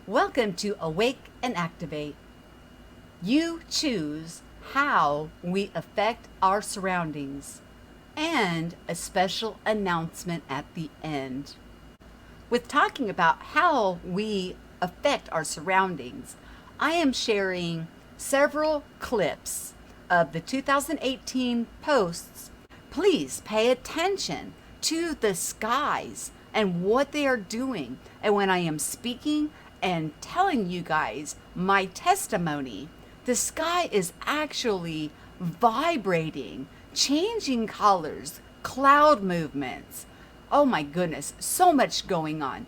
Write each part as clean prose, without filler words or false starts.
Welcome to Awake and Activate. You choose how we affect our surroundings, and a special announcement at the end. With talking about how we affect our surroundings, I am sharing several clips of the 2018 posts. Please pay attention to the skies and what they are doing. And when I am speaking and telling you guys my testimony, the sky is actually vibrating, changing colors, cloud movements. Oh my goodness, so much going on.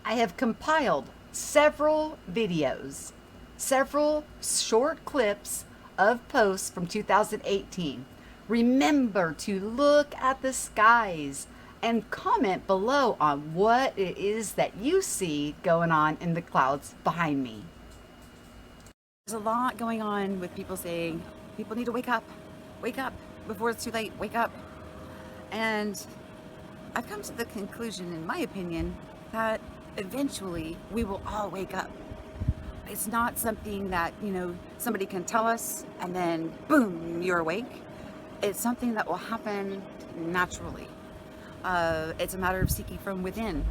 I have compiled several videos, several short clips of posts from 2018. Remember to look at the skies and comment below on what it is that you see going on in the clouds behind me. There's a lot going on with people saying, people need to wake up before it's too late, wake up. And I've come to the conclusion, in my opinion, that eventually we will all wake up. It's not something that, somebody can tell us and then boom, you're awake. It's something that will happen naturally. It's a matter of seeking from within.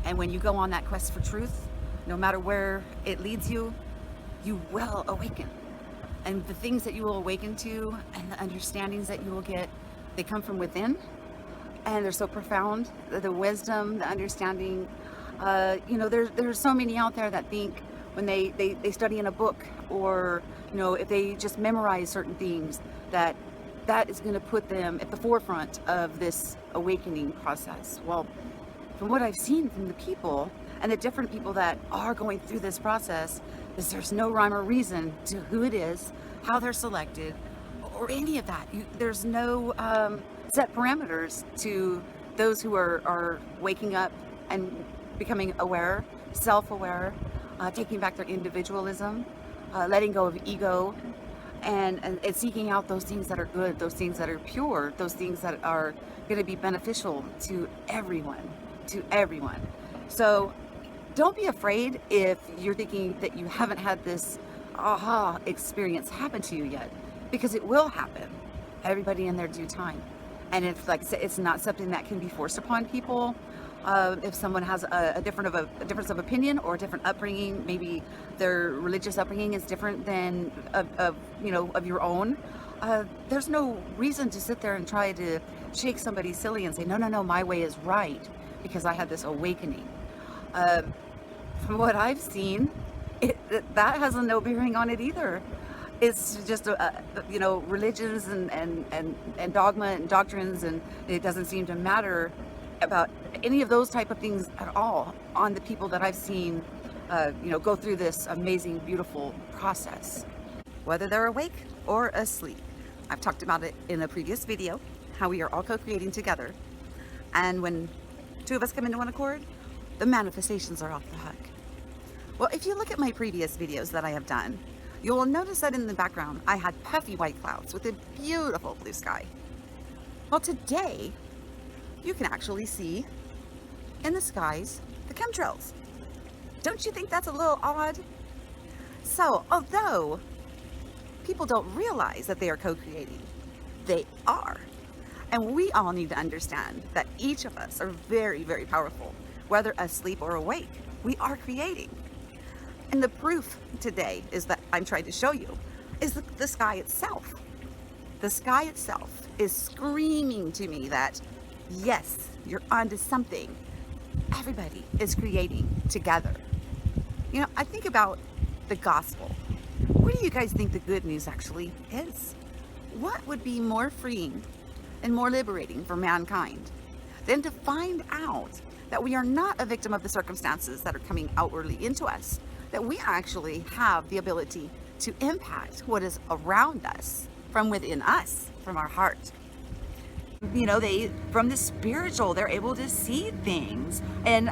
And when you go on that quest for truth, no matter where it leads you, you will awaken. And the things that you will awaken to and the understandings that you will get, they come from within. And they're so profound, the wisdom, the understanding. There's so many out there that think when they study in a book, or if they just memorize certain things, that is going to put them at the forefront of this awakening process. Well, from what I've seen from the people and the different people that are going through this process, is there's no rhyme or reason to who it is, how they're selected, or any of that. There's no set parameters to those who are waking up and becoming aware, self-aware, taking back their individualism, letting go of ego, and seeking out those things that are good, those things that are pure, those things that are going to be beneficial to everyone, So don't be afraid if you're thinking that you haven't had this aha experience happen to you yet, because it will happen, everybody in their due time. And if, like I said, it's not something that can be forced upon people. If someone has a difference of opinion or a different upbringing, maybe their religious upbringing is different than of your own, there's no reason to sit there and try to shake somebody silly and say, no, my way is right because I had this awakening. From what I've seen, that has no bearing on it either. It's just religions and dogma and doctrines, and it doesn't seem to matter about any of those type of things at all on the people that I've seen go through this amazing, beautiful process, whether they're awake or asleep. I've talked about it in a previous video, how we are all co-creating together, and when two of us come into one accord, the manifestations are off the hook. Well, if you look at my previous videos that I have done, you will notice that in the background I had puffy white clouds with a beautiful blue sky. Well, today you can actually see in the skies the chemtrails. Don't you think that's a little odd? So, although people don't realize that they are co-creating, they are. And we all need to understand that each of us are very, very powerful. Whether asleep or awake, we are creating. And the proof today is that I'm trying to show you is the sky itself. The sky itself is screaming to me that, yes, you're onto something. Everybody is creating together. I think about the gospel. What do you guys think the good news actually is? What would be more freeing and more liberating for mankind than to find out that we are not a victim of the circumstances that are coming outwardly into us, that we actually have the ability to impact what is around us from within us, from our heart. From the spiritual, they're able to see things. And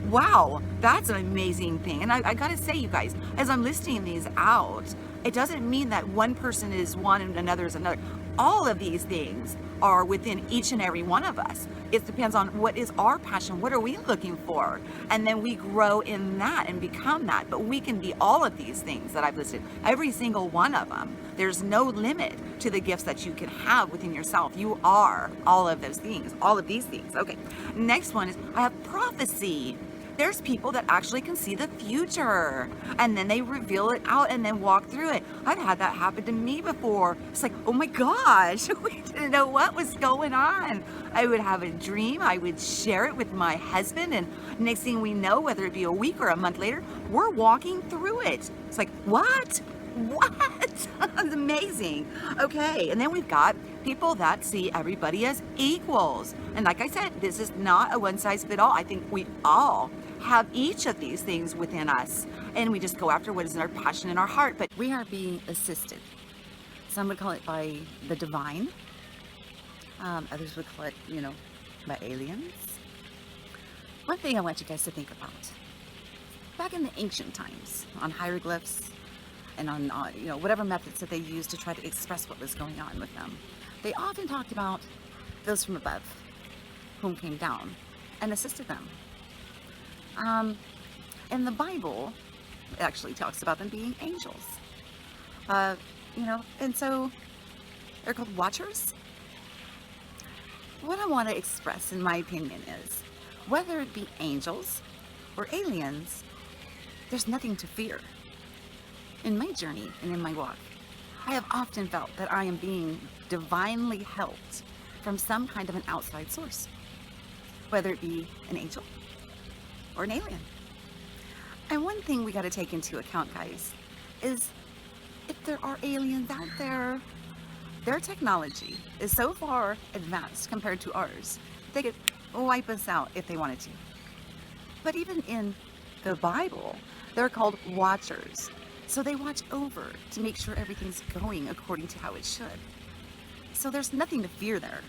wow, that's an amazing thing. And I gotta say, you guys, as I'm listing these out, it doesn't mean that one person is one and another is another. all of these things are within each and every one of us. It depends on what is our passion, what are we looking for, and then we grow in that and become that. But we can be all of these things that I've listed, every single one of them. There's no limit to the gifts that you can have within yourself. You are all of those things, all of these things. Okay, next one is I have prophecy. There's people that actually can see the future and then they reveal it out and then walk through it. I've had that happen to me before. It's like, oh my gosh, we didn't know what was going on. I would have a dream, I would share it with my husband, and next thing we know, whether it be a week or a month later, we're walking through it. It's like, what? It's amazing. Okay, and then we've got people that see everybody as equals. And like I said, this is not a one size fit all. I think we all have each of these things within us, and we just go after what is in our passion in our heart. But we are being assisted. Some would call it by the divine. Others would call it, by aliens. One thing I want you guys to think about. Back in the ancient times, on hieroglyphs and on, whatever methods that they used to try to express what was going on with them, they often talked about those from above, whom came down and assisted them. In the Bible, it actually talks about them being angels. And so they're called watchers. What I want to express, in my opinion, is whether it be angels or aliens, there's nothing to fear. In my journey and in my walk, I have often felt that I am being divinely helped from some kind of an outside source, whether it be an angel or an alien. And one thing we got to take into account, guys, is if there are aliens out there, their technology is so far advanced compared to ours, they could wipe us out if they wanted to. But even in the Bible, they're called watchers. So they watch over to make sure everything's going according to how it should. So there's nothing to fear there.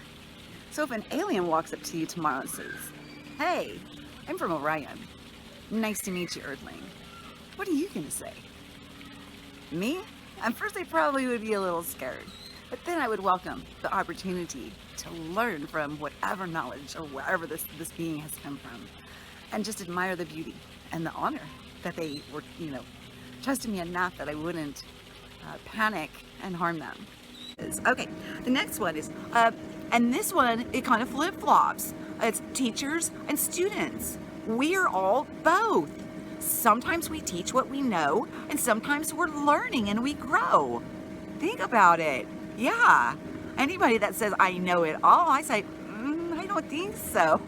So if an alien walks up to you tomorrow and says, "Hey, I'm from Orion. Nice to meet you, Earthling," what are you going to say? Me? At first I probably would be a little scared, but then I would welcome the opportunity to learn from whatever knowledge or wherever this being has come from, and just admire the beauty and the honor that they were, trusted me enough that I wouldn't panic and harm them. Okay, the next one is, and this one, it kind of flip-flops. It's teachers and students. We are all both. Sometimes we teach what we know, and sometimes we're learning and we grow. Think about it. Yeah. Anybody that says, "I know it all," I say, I don't think so.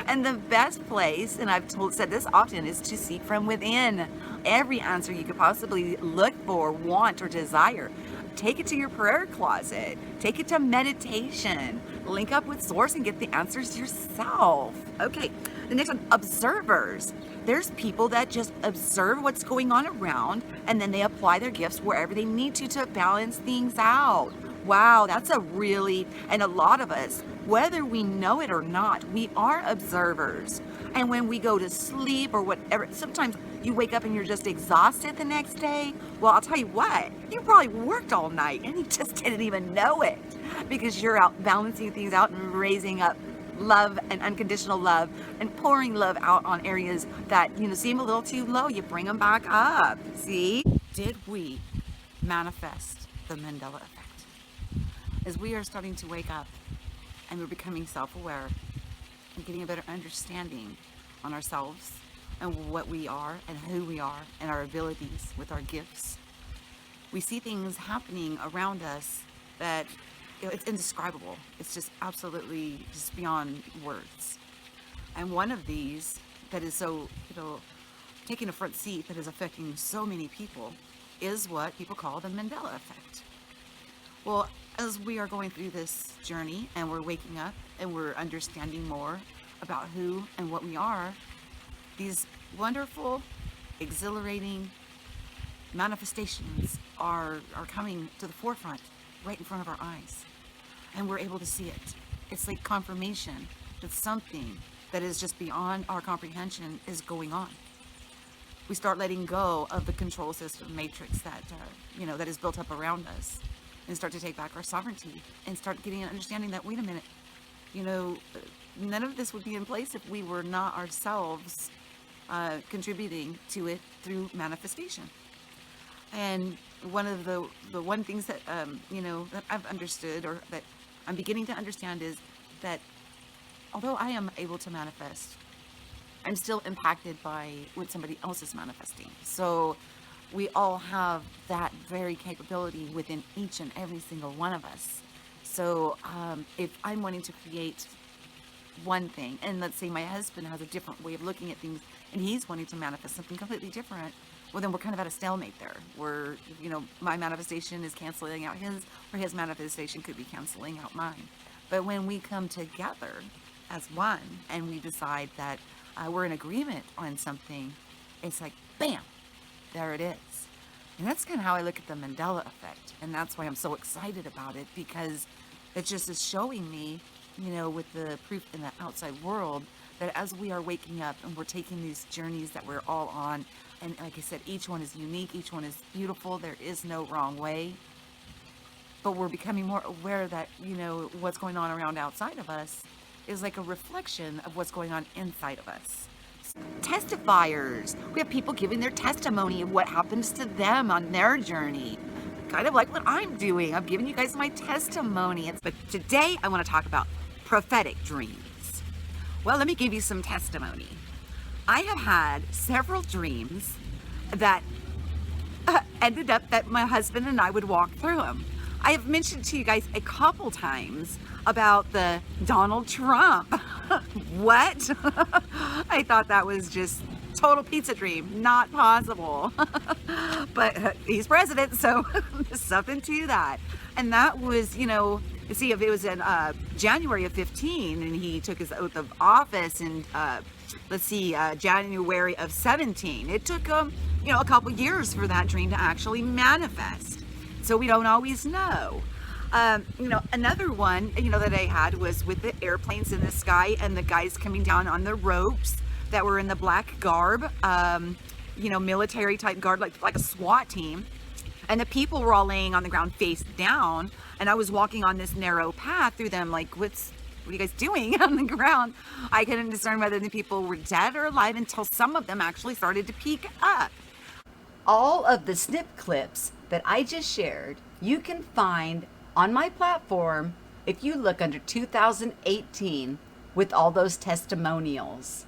And the best place, and I've said this often, is to seek from within. Every answer you could possibly look for, want, or desire. Take it to your prayer closet. Take it to meditation. Link up with Source and get the answers yourself. Okay, the next one, observers. There's people that just observe what's going on around, and then they apply their gifts wherever they need to balance things out. Wow, that's and a lot of us, whether we know it or not, we are observers. And when we go to sleep or whatever, sometimes you wake up and you're just exhausted the next day. Well, I'll tell you what, you probably worked all night and you just didn't even know it, because you're out balancing things out and raising up love and unconditional love and pouring love out on areas that, seem a little too low. You bring them back up. See? Did we manifest the Mandela effect? As we are starting to wake up and we're becoming self-aware and getting a better understanding on ourselves and what we are and who we are and our abilities with our gifts, we see things happening around us that it's indescribable. It's just absolutely just beyond words. And one of these that is so, taking a front seat, that is affecting so many people, is what people call the Mandela effect. Well, as we are going through this journey and we're waking up and we're understanding more about who and what we are, these wonderful, exhilarating manifestations are coming to the forefront, right in front of our eyes. And we're able to see it. It's like confirmation that something that is just beyond our comprehension is going on. We start letting go of the control system matrix that, that is built up around us. and start to take back our sovereignty and start getting an understanding that, wait a minute, you know, none of this would be in place if we were not ourselves contributing to it through manifestation. And one of the one things that, you know, that I've understood, or that I'm beginning to understand, is that although I am able to manifest, I'm still impacted by what somebody else is manifesting. So we all have that very capability within each and every single one of us. So if I'm wanting to create one thing, and let's say my husband has a different way of looking at things, and he's wanting to manifest something completely different, well, then we're kind of at a stalemate there, where, you know, my manifestation is canceling out his, or his manifestation could be canceling out mine. But when we come together as one and we decide that we're in agreement on something, it's like, bam, there it is. And that's kind of how I look at the Mandela effect. And that's why I'm so excited about it, because it just is showing me, you know, with the proof in the outside world, that as we are waking up and we're taking these journeys that we're all on, and like I said, each one is unique, each one is beautiful, there is no wrong way, but we're becoming more aware that, you know, what's going on around outside of us is like a reflection of what's going on inside of us. Testifiers. We have people giving their testimony of what happens to them on their journey. Kind of like what I'm doing. I'm giving you guys my testimony. But today I want to talk about prophetic dreams. Well, let me give you some testimony. I have had several dreams that ended up that my husband and I would walk through them. I have mentioned to you guys a couple times about the Donald Trump. What? I thought that was just total pizza dream, not possible. But he's president, so there's something to that. And that was, you know, see, if it was in January of 15, and he took his oath of office in, January of 17. It took him, you know, a couple years for that dream to actually manifest. So we don't always know. You know, another one, you know, that I had was with the airplanes in the sky and the guys coming down on the ropes that were in the black garb, you know, military type garb, like a SWAT team. And the people were all laying on the ground face down. And I was walking on this narrow path through them, like, what are you guys doing on the ground? I couldn't discern whether the people were dead or alive until some of them actually started to peek up. All of the snip clips that I just shared, you can find on my platform if you look under 2018 with all those testimonials.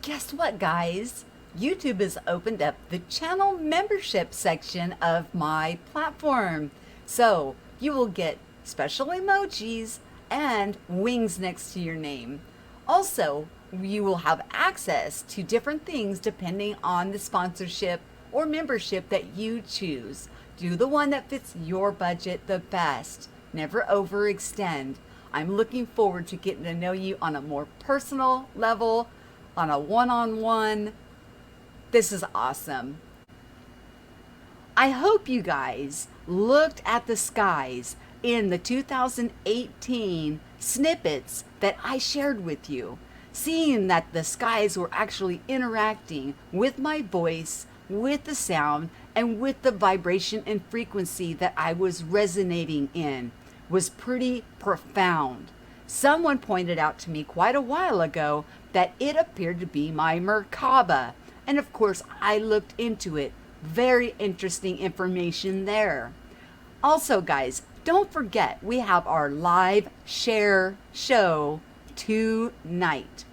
Guess what, guys? YouTube has opened up the channel membership section of my platform. So you will get special emojis and wings next to your name. Also, you will have access to different things depending on the sponsorship or membership that you choose. Do the one that fits your budget the best. Never overextend. I'm looking forward to getting to know you on a more personal level, on a one-on-one. This is awesome. I hope you guys looked at the skies in the 2018 snippets that I shared with you, seeing that the skies were actually interacting with my voice, with the sound, and with the vibration and frequency that I was resonating in was pretty profound. Someone pointed out to me quite a while ago that it appeared to be my Merkaba. And of course, I looked into it. Very interesting information there. Also, guys, don't forget, we have our live share show tonight.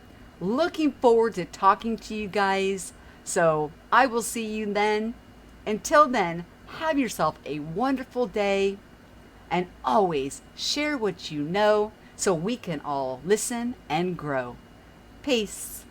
Looking forward to talking to you guys. So I will see you then. Until then, have yourself a wonderful day. And always share what you know so we can all listen and grow. Peace.